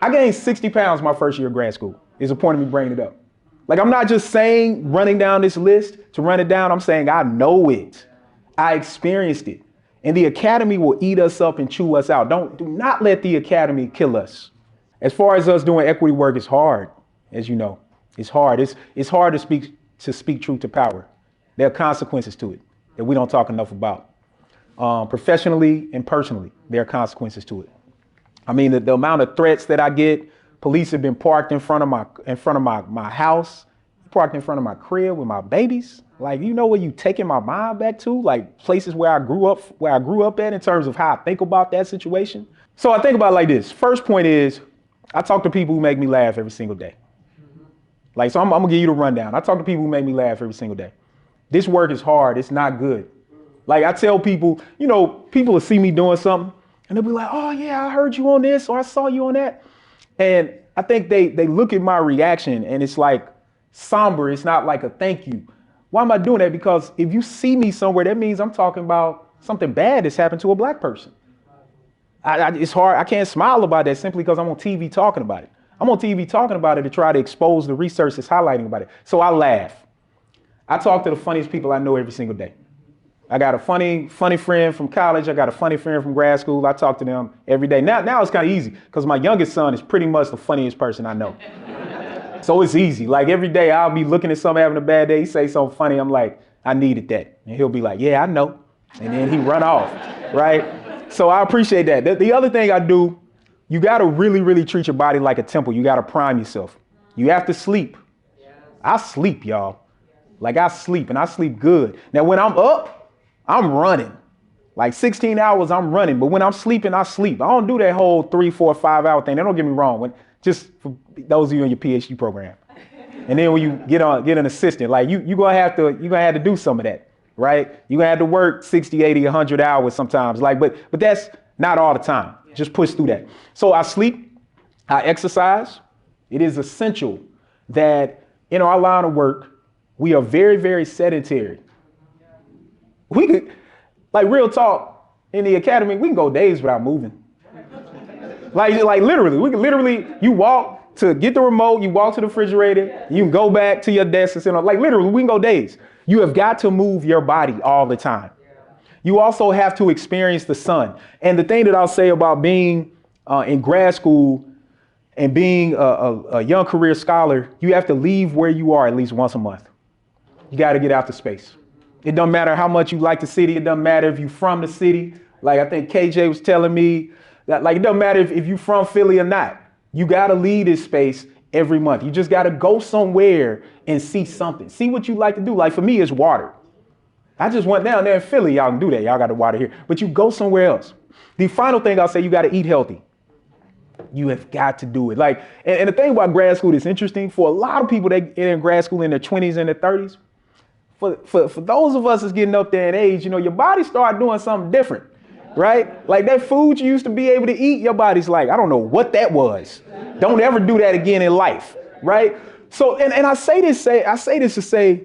I gained 60 pounds my first year of grad school. Is the point of me bringing it up. Like, I'm not just saying running down this list to run it down. I'm saying I know it. I experienced it. And the academy will eat us up and chew us out. Do not let the academy kill us. As far as us doing equity work, it's hard, as you know. It's hard. It's hard to speak truth to power. There are consequences to it that we don't talk enough about. Professionally and personally, there are consequences to it. I mean, the amount of threats that I get. Police have been parked in front of my house, parked in front of my crib with my babies. Like, you know where you taking my mind back to? Like places where I grew up at in terms of how I think about that situation. So I think about it like this. First point is, I talk to people who make me laugh every single day. Like, so I'm gonna give you the rundown. I talk to people who make me laugh every single day. This work is hard. It's not good. Like, I tell people, you know, people will see me doing something and they'll be like, oh yeah, I heard you on this or I saw you on that. And I think they look at my reaction and it's like somber. It's not like a thank you. Why am I doing that? Because if you see me somewhere, that means I'm talking about something bad that's happened to a black person. It's hard. I can't smile about that simply because I'm on TV talking about it. I'm on TV talking about it to try to expose the research that's highlighting about it. So I laugh. I talk to the funniest people I know every single day. I got a funny friend from college. I got a funny friend from grad school. I talk to them every day. Now it's kind of easy because my youngest son is pretty much the funniest person I know. So it's easy. Like, every day I'll be looking at something having a bad day. He say something funny. I'm like, I needed that. And he'll be like, yeah, I know. And then he run off, right? So I appreciate that. The other thing I do, you got to really, really treat your body like a temple. You got to prime yourself. You have to sleep. I sleep, y'all. Like, I sleep, and I sleep good. Now, when I'm up, I'm running. Like 16 hours, I'm running. But when I'm sleeping, I sleep. I don't do that whole 3, 4, 5 hour thing. Now, don't get me wrong. Just for those of you in your PhD program. And then when you get an assistant, like you're gonna have to do some of that, right? You're gonna have to work 60, 80, 100 hours sometimes. Like, but that's not all the time. Just push through that. So I sleep, I exercise. It is essential that in our line of work, we are very, very sedentary. We could, like, real talk, in the academy, we can go days without moving. Like literally, we can literally, you walk to get the remote, you walk to the refrigerator, you can go back to your desk and sit on, like, literally, we can go days. You have got to move your body all the time. You also have to experience the sun. And the thing that I'll say about being in grad school and being a young career scholar, you have to leave where you are at least once a month. You got to get out to space. It doesn't matter how much you like the city. It doesn't matter if you're from the city. Like, I think KJ was telling me that, like, it doesn't matter if you're from Philly or not. You got to leave this space every month. You just got to go somewhere and see something. See what you like to do. Like, for me, it's water. I just went down there in Philly. Y'all can do that. Y'all got the water here. But you go somewhere else. The final thing I'll say, you got to eat healthy. You have got to do it. Like, and the thing about grad school that's interesting, for a lot of people that get in grad school in their 20s and their 30s, for those of us that's getting up there in age, you know, your body start doing something different, right? Like, that food you used to be able to eat, your body's like, I don't know what that was. Don't ever do that again in life, right? So, and I say this to say,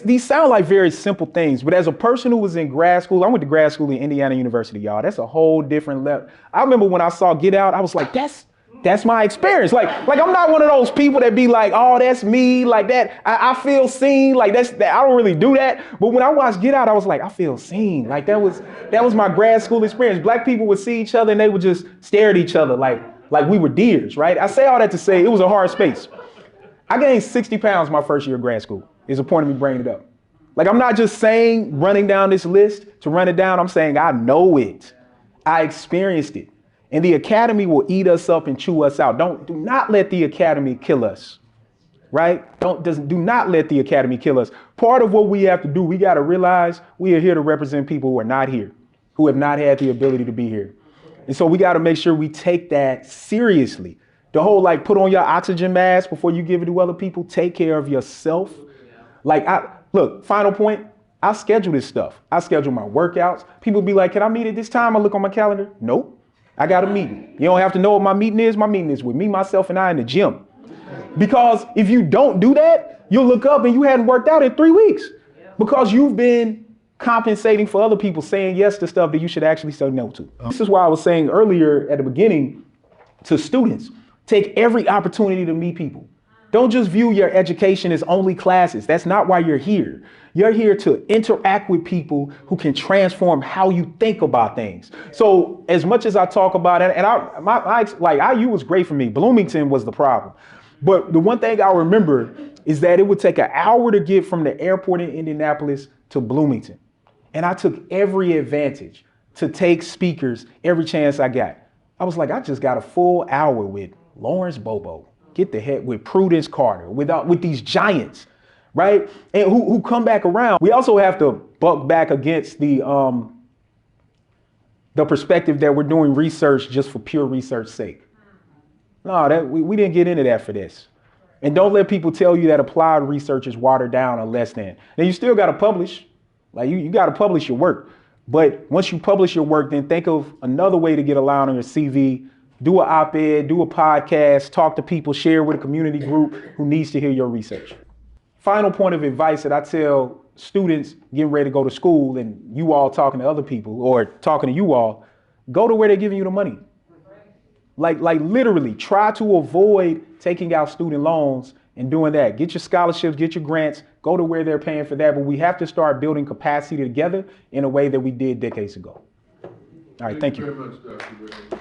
these sound like very simple things, but as a person who was in grad school, I went to grad school in Indiana University, y'all. That's a whole different level. I remember when I saw Get Out, I was like, that's my experience. Like I'm not one of those people that be like, oh, that's me, like that. I feel seen, like that. I don't really do that. But when I watched Get Out, I was like, I feel seen. Like that was my grad school experience. Black people would see each other and they would just stare at each other like we were deers, right? I say all that to say it was a hard space. I gained 60 pounds my first year of grad school. Is the point of me bringing it up. Like, I'm not just saying running down this list to run it down. I'm saying I know it. I experienced it. And the academy will eat us up and chew us out. Do not let the academy kill us, right? Do not let the academy kill us. Part of what we have to do, we got to realize we are here to represent people who are not here, who have not had the ability to be here. And so we got to make sure we take that seriously. The whole, like, put on your oxygen mask before you give it to other people. Take care of yourself. Like, look, final point, I schedule this stuff. I schedule my workouts. People be like, can I meet at this time? I look on my calendar. Nope. I got a meeting. You don't have to know what my meeting is. My meeting is with me, myself, and I in the gym. Because if you don't do that, you'll look up and you hadn't worked out in 3 weeks because you've been compensating for other people saying yes to stuff that you should actually say no to. This is why I was saying earlier at the beginning to students, Take every opportunity to meet people. Don't just view your education as only classes. That's not why you're here. You're here to interact with people who can transform how you think about things. So as much as I talk about it, and IU was great for me. Bloomington was the problem. But the one thing I remember is that it would take an hour to get from the airport in Indianapolis to Bloomington. And I took every advantage to take speakers every chance I got. I was like, I just got a full hour with Lawrence Bobo. Get the heck with Prudence Carter, with these giants, right? And who come back around. We also have to buck back against the perspective that we're doing research just for pure research sake. No, we didn't get into that for this. And don't let people tell you that applied research is watered down or less than. Now you still got to publish, like you got to publish your work. But once you publish your work, then think of another way to get a line on your CV. Do an op-ed, do a podcast, talk to people, share with a community group who needs to hear your research. Final point of advice that I tell students getting ready to go to school and you all talking to other people or talking to you all, go to where they're giving you the money. Like literally try to avoid taking out student loans and doing that. Get your scholarships, get your grants, go to where they're paying for that. But we have to start building capacity together in a way that we did decades ago. All right, thank you. Very much, Dr. Ray.